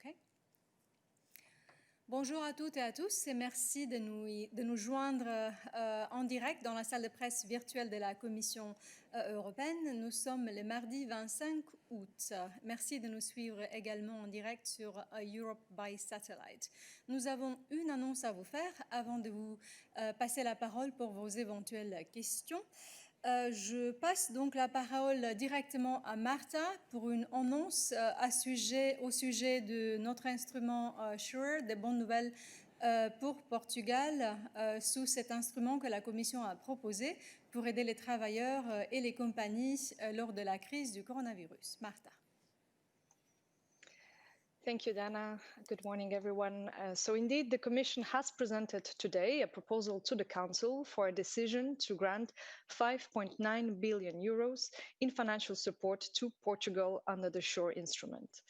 Okay. Bonjour à toutes et à tous et merci de nous joindre en direct dans la salle de presse virtuelle de la Commission européenne. Nous sommes le mardi 25 août. Merci de nous suivre également en direct sur Europe by Satellite. Nous avons une annonce à vous faire avant de vous passer la parole pour vos éventuelles questions. Je passe donc la parole directement à Martha pour une annonce au sujet de notre instrument SURE, des bonnes nouvelles pour Portugal, sous cet instrument que la Commission a proposé pour aider les travailleurs et les compagnies lors de la crise du coronavirus. Martha. Thank you, Dana. Good morning, everyone. So indeed, the Commission has presented today a proposal to the Council for a decision to grant 5.9 billion euros in financial support to Portugal under the SURE instrument.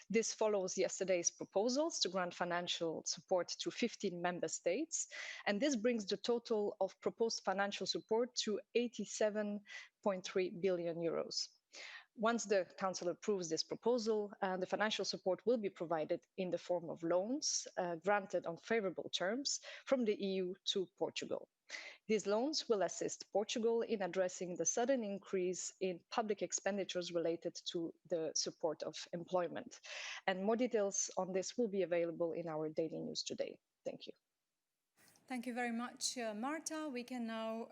This follows yesterday's proposals to grant financial support to 15 member states, and this brings the total of proposed financial support to 87.3 billion euros. Once the Council approves this proposal, the financial support will be provided in the form of loans granted on favorable terms from the EU to Portugal. These loans will assist Portugal in addressing the sudden increase in public expenditures related to the support of employment. And more details on this will be available in our daily news today. Thank you. Thank you very much, Marta. We can now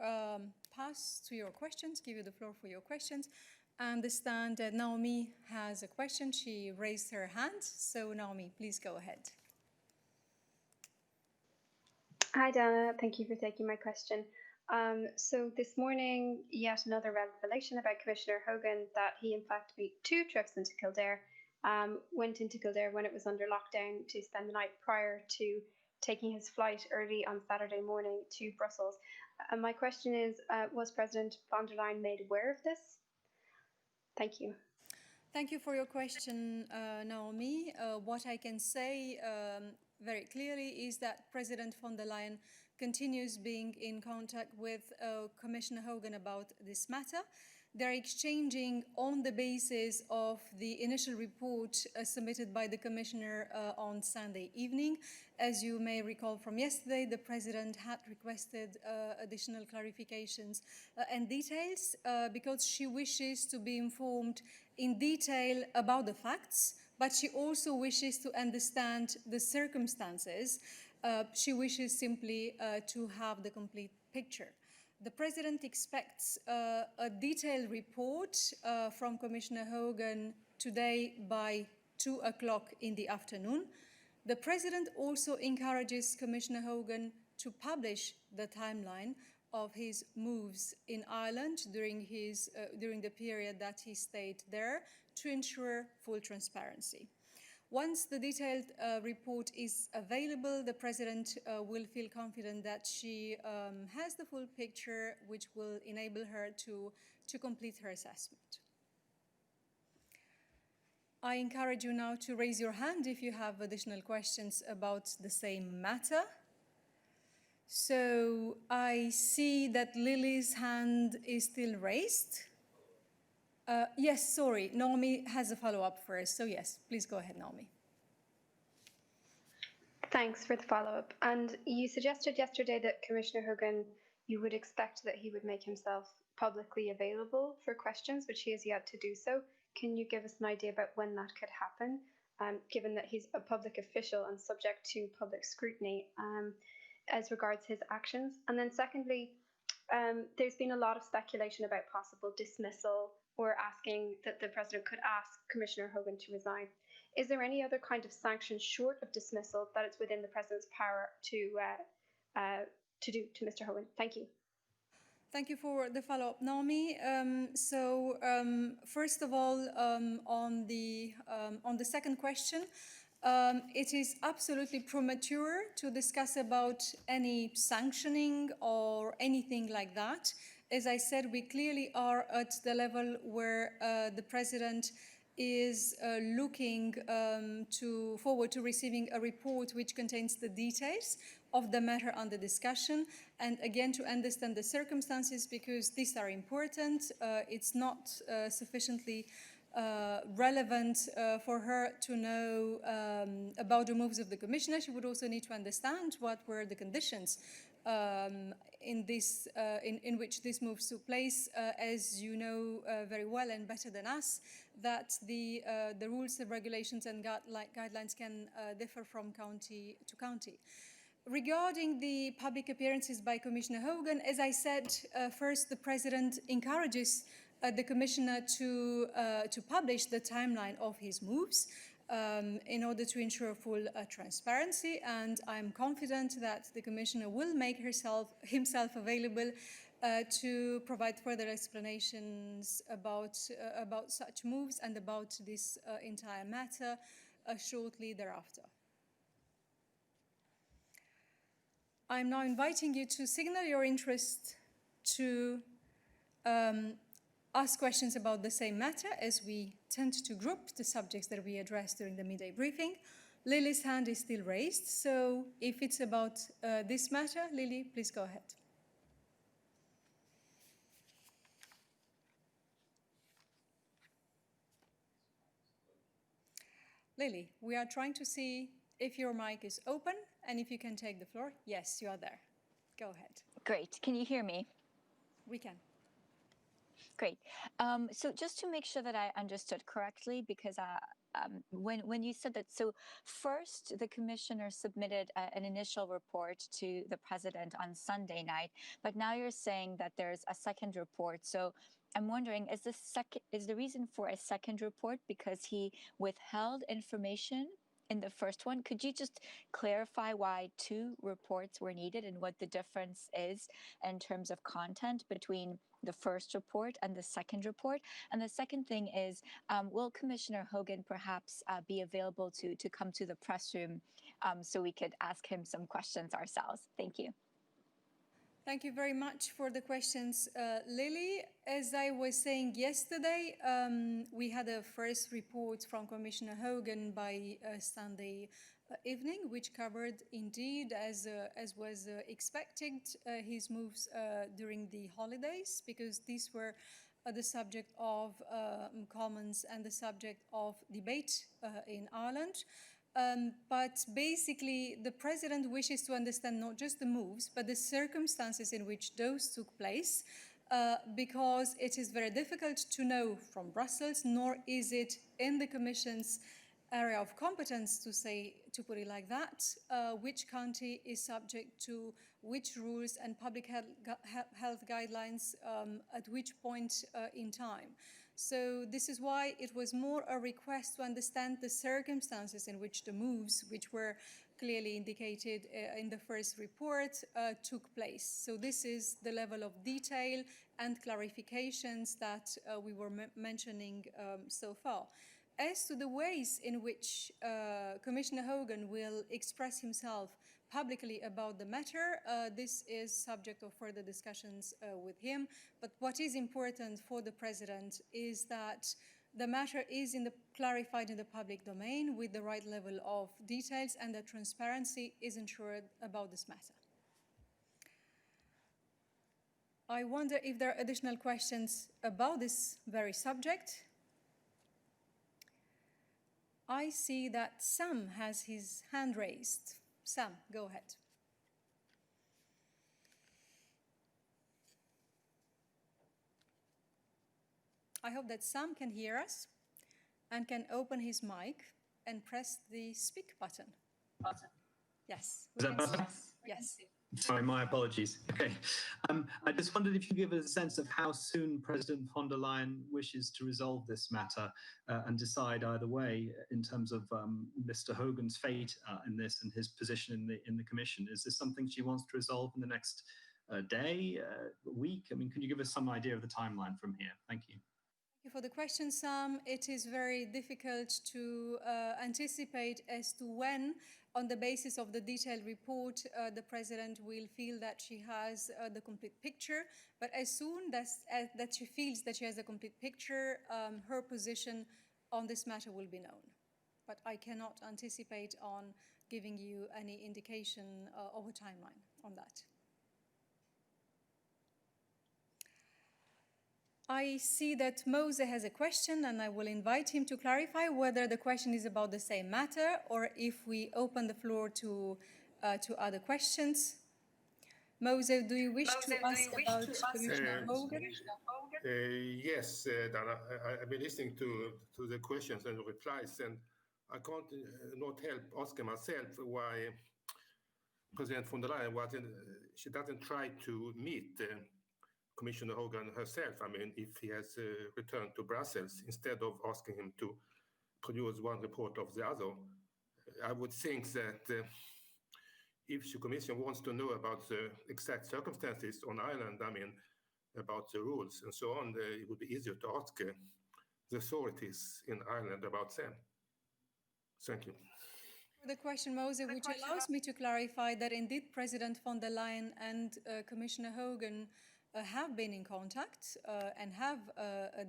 pass to your questions, give you the floor for your questions. I understand that Naomi has a question. She raised her hand. So Naomi, please go ahead. Hi, Dana. Thank you for taking my question. So this morning, yet another revelation about Commissioner Hogan that he in fact made 2 trips into Kildare, went into Kildare when it was under lockdown to spend the night prior to taking his flight early on Saturday morning to Brussels. My question is, was President von der Leyen made aware of this? Thank you. Thank you for your question, Naomi. What I can say very clearly is that President von der Leyen continues being in contact with Commissioner Hogan about this matter. They're exchanging on the basis of the initial report submitted by the Commissioner on Sunday evening. As you may recall from yesterday, the President had requested additional clarifications and details because she wishes to be informed in detail about the facts, but she also wishes to understand the circumstances. She wishes simply to have the complete picture. The President expects a detailed report from Commissioner Hogan today by 2 o'clock in the afternoon. The President also encourages Commissioner Hogan to publish the timeline of his moves in Ireland during the period that he stayed there to ensure full transparency. Once the detailed report is available, the President will feel confident that she has the full picture, which will enable her to complete her assessment. I encourage you now to raise your hand if you have additional questions about the same matter. So I see that Lily's hand is still raised. Yes, sorry, Naomi has a follow-up first. So yes, please go ahead, Naomi. Thanks for the follow-up. And you suggested yesterday that Commissioner Hogan, you would expect that he would make himself publicly available for questions, which he has yet to do so. Can you give us an idea about when that could happen, given that he's a public official and subject to public scrutiny as regards his actions? And then secondly, there's been a lot of speculation about possible dismissal or asking that the President could ask Commissioner Hogan to resign. Is there any other kind of sanction short of dismissal that it's within the President's power to do to Mr. Hogan? Thank you. Thank you for the follow-up, Naomi. First of all, on the second question, it is absolutely premature to discuss about any sanctioning or anything like that. As I said, we clearly are at the level where the President is looking forward to receiving a report which contains the details of the matter under discussion, and again to understand the circumstances, because these are important. It's not sufficiently relevant for her to know about the moves of the Commissioner. She would also need to understand what were the conditions in which these moves took place. As you know very well and better than us, that the rules, the regulations and guidelines can differ from county to county. Regarding the public appearances by Commissioner Hogan, as I said, first the President encourages the Commissioner to publish the timeline of his moves in order to ensure full transparency, and I'm confident that the Commissioner will make himself available to provide further explanations about such moves and about this entire matter shortly thereafter. I'm now inviting you to signal your interest to ask questions about the same matter, as we tend to group the subjects that we address during the midday briefing. Lily's hand is still raised, so if it's about this matter, Lily, please go ahead. Lily, we are trying to see if your mic is open and if you can take the floor. Yes, you are there. Go ahead. Great. Can you hear me? We can. Great. So just to make sure that I understood correctly, because when you said that, so first the Commissioner submitted an initial report to the President on Sunday night, but now you're saying that there's a second report. So I'm wondering, is the reason for a second report because he withheld information in the first one? Could you just clarify why two reports were needed and what the difference is in terms of content between the first report and the second report? And the second thing is, will Commissioner Hogan perhaps be available to come to the press room so we could ask him some questions ourselves? Thank you. Thank you very much for the questions, Lily. As I was saying yesterday, we had a first report from Commissioner Hogan by Sunday evening, which covered indeed, as was expected, his moves during the holidays, because these were the subject of comments and the subject of debate in Ireland. But basically, the President wishes to understand not just the moves, but the circumstances in which those took place, because it is very difficult to know from Brussels, nor is it in the Commission's area of competence, to put it like that, which county is subject to which rules and public health guidelines at which point in time. So this is why it was more a request to understand the circumstances in which the moves, which were clearly indicated in the first report, took place. So this is the level of detail and clarifications that we were mentioning so far. As to the ways in which Commissioner Hogan will express himself publicly about the matter, this is subject of further discussions with him. But what is important for the President is that the matter is clarified in the public domain with the right level of details, and that transparency is ensured about this matter. I wonder if there are additional questions about this very subject. I see that Sam has his hand raised. Sam, go ahead. I hope that Sam can hear us and can open his mic and press the speak button. Yes. Is that better? Yes. Sorry, my apologies. Okay. I just wondered if you could give us a sense of how soon President von der Leyen wishes to resolve this matter and decide either way in terms of Mr. Hogan's fate in this and his position in the Commission. Is this something she wants to resolve in the next day, week? I mean, can you give us some idea of the timeline from here? Thank you. Thank you for the question, Sam. It is very difficult to anticipate as to when, on the basis of the detailed report, the President will feel that she has the complete picture. But as soon that she feels that she has a complete picture, her position on this matter will be known. But I cannot anticipate on giving you any indication of a timeline on that. I see that Mose has a question, and I will invite him to clarify whether the question is about the same matter or if we open the floor to other questions. Mose, do you wish to ask about Commissioner Hogan? Yes, Dana, I've been listening to the questions and the replies, and I can't not help asking myself why President von der Leyen she doesn't try to meet Commissioner Hogan herself. I mean, if he has returned to Brussels, instead of asking him to produce one report of the other, I would think that if the Commission wants to know about the exact circumstances on Ireland, I mean, about the rules and so on, it would be easier to ask the authorities in Ireland about them. Thank you. The question, Mose, which allows me to clarify that indeed President von der Leyen and Commissioner Hogan have been in contact and have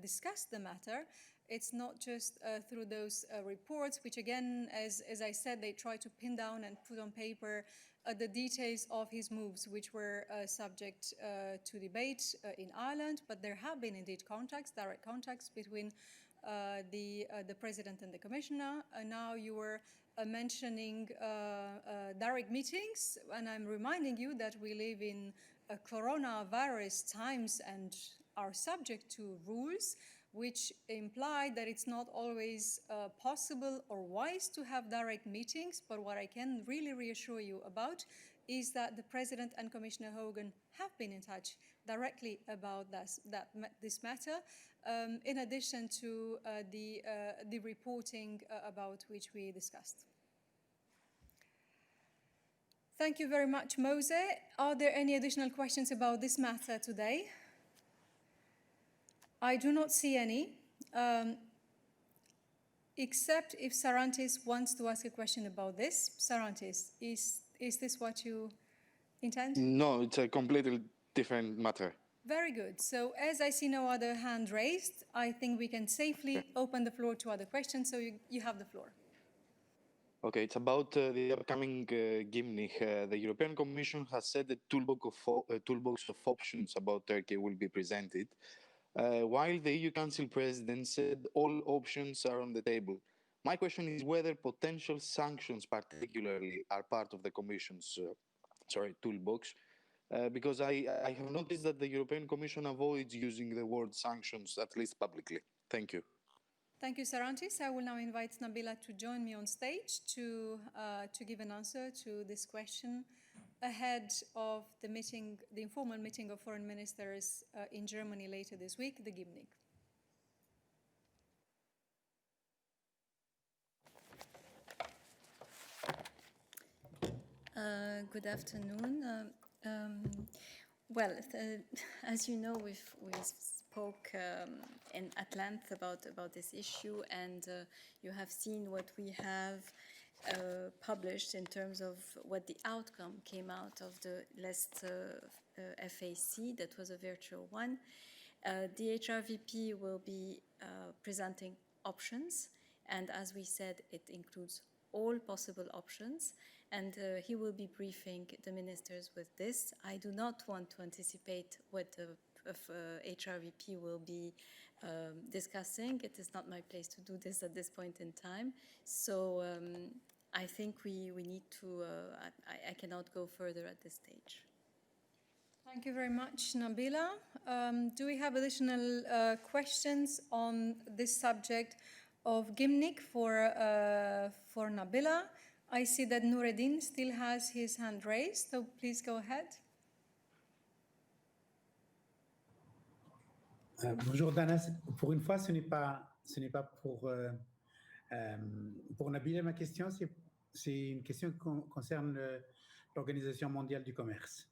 discussed the matter. It's not just through those reports, which again, as I said, they try to pin down and put on paper the details of his moves, which were subject to debate in Ireland. But there have been indeed contacts, direct contacts between the President and the Commissioner. Now you were mentioning direct meetings, and I'm reminding you that we live in coronavirus times and are subject to rules which imply that it's not always possible or wise to have direct meetings. But what I can really reassure you about is that the President and Commissioner Hogan have been in touch directly about this matter, in addition to the reporting about which we discussed. Thank you very much, Mose. Are there any additional questions about this matter today? I do not see any, except if Sarantis wants to ask a question about this. Sarantis, is this what you intend? No, it's a completely different matter. Very good. So as I see no other hand raised, I think we can safely open the floor to other questions. So you have the floor. Okay, it's about the upcoming Gymnich. The European Commission has said a toolbox of options about Turkey will be presented, while the EU Council President said all options are on the table. My question is whether potential sanctions particularly are part of the Commission's toolbox, because I have noticed that the European Commission avoids using the word sanctions, at least publicly. Thank you. Thank you, Sarantis. I will now invite Nabila to join me on stage to give an answer to this question ahead of the meeting, the informal meeting of foreign ministers in Germany later this week, the Gymnich. Good afternoon. Well, as you know, we spoke at length about this issue, and you have seen what we have published in terms of what the outcome came out of the last FAC. That was a virtual one. The HRVP will be presenting options, and as we said, it includes all possible options, and he will be briefing the ministers with this. I do not want to anticipate what the HRVP will be discussing. It is not my place to do this at this point in time. So I think we need to, I cannot go further at this stage. Thank you very much, Nabila. Do we have additional questions on this subject of Gymnich for Nabila? I see that Noureddin still has his hand raised, so please go ahead. Bonjour Dana, pour une fois ce n'est pas pour Nabila ma question, c'est une question qui concerne l'Organisation mondiale du commerce.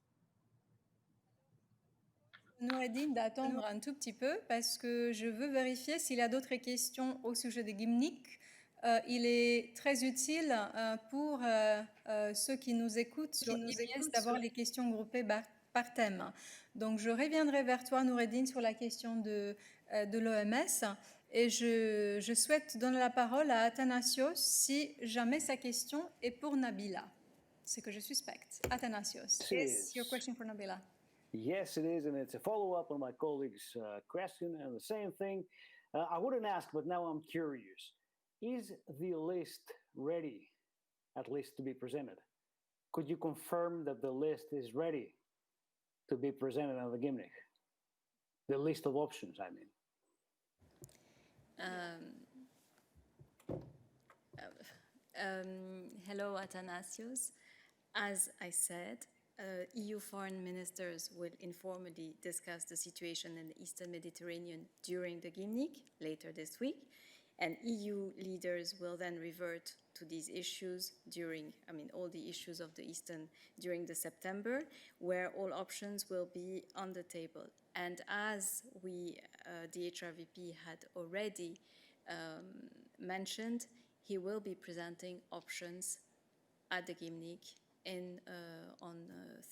Noureddin d'attendre un tout petit peu parce que je veux vérifier s'il y a d'autres questions au sujet des Gymnich. Il est très utile pour ceux qui nous écoutent sur IBS d'avoir les questions groupées par thème. Donc je reviendrai vers toi, Noureddin, sur la question de l'OMS, et je souhaite donner la parole à Athanasios si jamais sa question est pour Nabila, ce que je suspecte. Athanasios, yes, your question for Nabila. Yes, it is, and it's a follow-up on my colleague's question, and the same thing. I wouldn't ask, but now I'm curious. Is the list ready, at least to be presented? Could you confirm that the list is ready to be presented on the Gimnich? The list of options, I mean. Hello, Athanasios. As I said, EU foreign ministers will informally discuss the situation in the Eastern Mediterranean during the Gimnich later this week, and EU leaders will then revert to these issues during, all the issues of the Eastern during the September, where all options will be on the table. And as we, the HRVP had already mentioned, he will be presenting options at the Gimnich on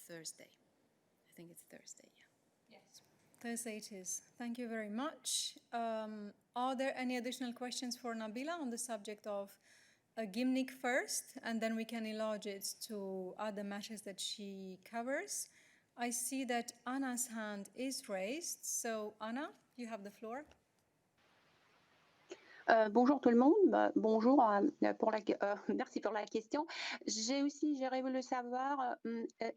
Thursday. I think it's Thursday, yeah. Yes. Thursday it is. Thank you very much. Are there any additional questions for Nabila on the subject of Gimnich first, and then we can enlarge it to other matters that she covers? I see that Anna's hand is raised. So Anna, you have the floor. Bonjour tout le monde, bonjour, merci pour la question. J'aurais voulu savoir,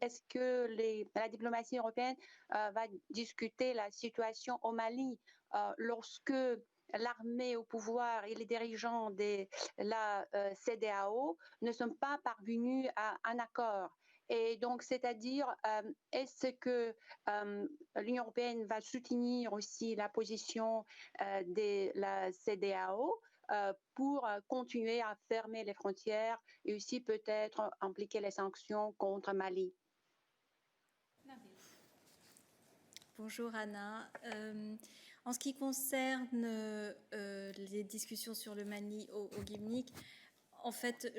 est-ce que la diplomatie européenne va discuter la situation au Mali lorsque l'armée au pouvoir et les dirigeants de la CEDEAO ne sont pas parvenus à un accord? Et donc, c'est-à-dire, est-ce que l'Union européenne va soutenir aussi la position de la CEDEAO pour continuer à fermer les frontières et aussi peut-être impliquer les sanctions contre Mali? Bonjour Anna. En ce qui concerne les discussions sur le Mali au Gimnich, en fait,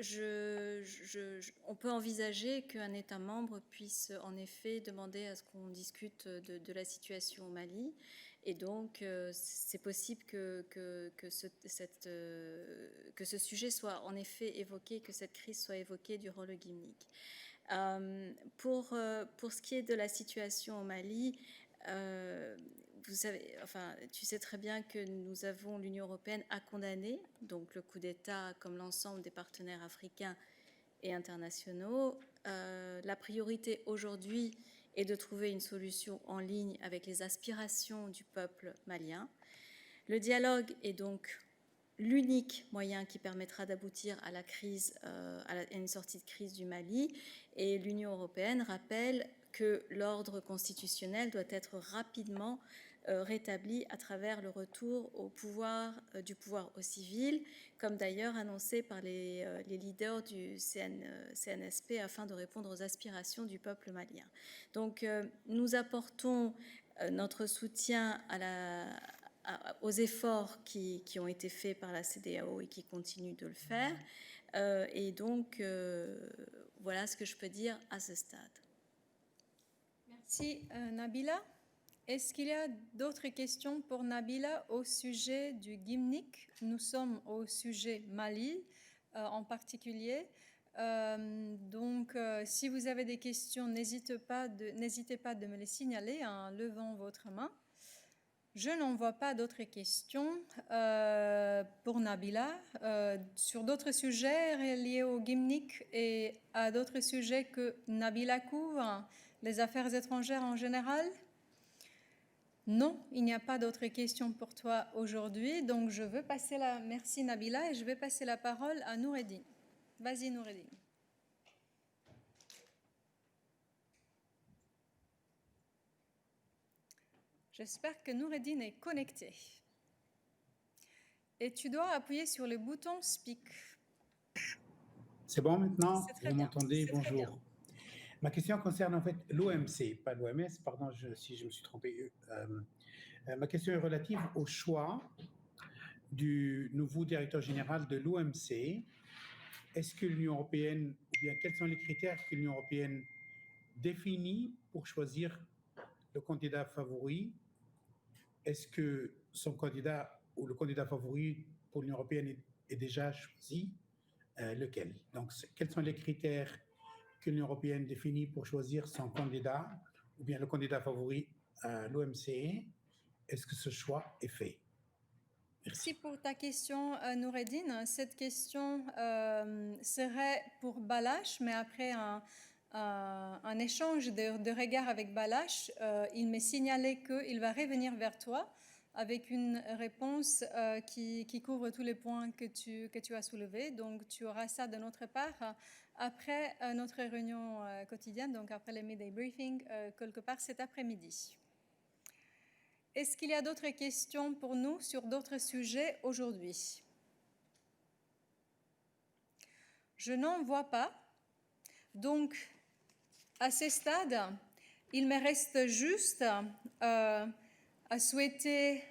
on peut envisager qu'un État membre puisse en effet demander à ce qu'on discute de la situation au Mali. Et donc, c'est possible que ce sujet soit en effet évoqué, que cette crise soit évoquée durant le Gimnich. Pour ce qui est de la situation au Mali, vous savez, tu sais très bien que l'Union européenne a condamné donc le coup d'État comme l'ensemble des partenaires africains et internationaux. La priorité aujourd'hui est de trouver une solution en ligne avec les aspirations du peuple malien. Le dialogue est donc l'unique moyen qui permettra d'aboutir à la crise, à une sortie de crise du Mali. Et l'Union européenne rappelle que l'ordre constitutionnel doit être rapidement rétabli à travers le retour du pouvoir au civil, comme d'ailleurs annoncé par les leaders du CNSP afin de répondre aux aspirations du peuple malien. Donc nous apportons notre soutien aux efforts qui ont été faits par la CEDEAO et qui continuent de le faire. Et donc voilà ce que je peux dire à ce stade. Merci Nabila. Est-ce qu'il y a d'autres questions pour Nabila au sujet du Gimnich? Nous sommes au sujet Mali en particulier. Donc, si vous avez des questions, n'hésitez pas de me les signaler en levant votre main. Je n'en vois pas d'autres questions pour Nabila. Sur d'autres sujets liés au Gimnich et à d'autres sujets que Nabila couvre, les affaires étrangères en général? Non, il n'y a pas d'autres questions pour toi aujourd'hui, donc je veux passer merci Nabila, et je vais passer la parole à Noureddine. Vas-y Noureddine. J'espère que Noureddine est connectée. Et tu dois appuyer sur le bouton Speak. C'est bon maintenant? Vous m'entendez? Bonjour. Ma question concerne en fait l'OMC, pas l'OMS, pardon si je me suis trompé. Ma question est relative au choix du nouveau directeur général de l'OMC. Est-ce que l'Union européenne, ou bien quels sont les critères que l'Union européenne définit pour choisir le candidat favori? Est-ce que son candidat ou le candidat favori pour l'Union européenne est déjà choisi? Lequel? Donc, quels sont les critères que l'Union européenne définit pour choisir son candidat ou bien le candidat favori l'OMC? Est-ce que ce choix est fait? Merci pour ta question, Noureddine. Cette question serait pour Balash, mais après un échange de regards avec Balash, il m'est signalé qu'il va revenir vers toi avec une réponse qui couvre tous les points que tu as soulevés. Donc, tu auras ça de notre part après notre réunion quotidienne, donc après les midday briefings, quelque part cet après-midi. Est-ce qu'il y a d'autres questions pour nous sur d'autres sujets aujourd'hui? Je n'en vois pas. Donc, à ce stade, il me reste juste à souhaiter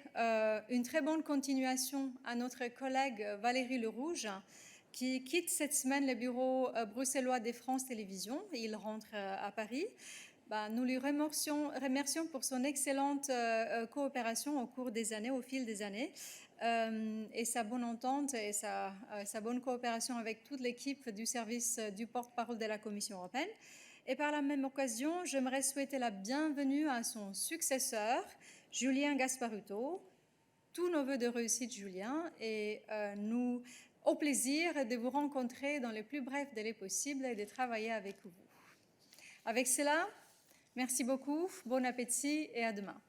une très bonne continuation à notre collègue Valérie Lerouge, qui quitte cette semaine le bureau bruxellois de France Télévisions. Il rentre à Paris. Nous lui remercions pour son excellente coopération au cours des années, au fil des années, et sa bonne entente et sa bonne coopération avec toute l'équipe du service du porte-parole de la Commission européenne. Et par la même occasion, j'aimerais souhaiter la bienvenue à son successeur, Julien Gasparuto. Tous nos voeux de réussite, Julien, et nous au plaisir de vous rencontrer dans les plus brefs délais possibles et de travailler avec vous. Avec cela, merci beaucoup, bon appétit et à demain.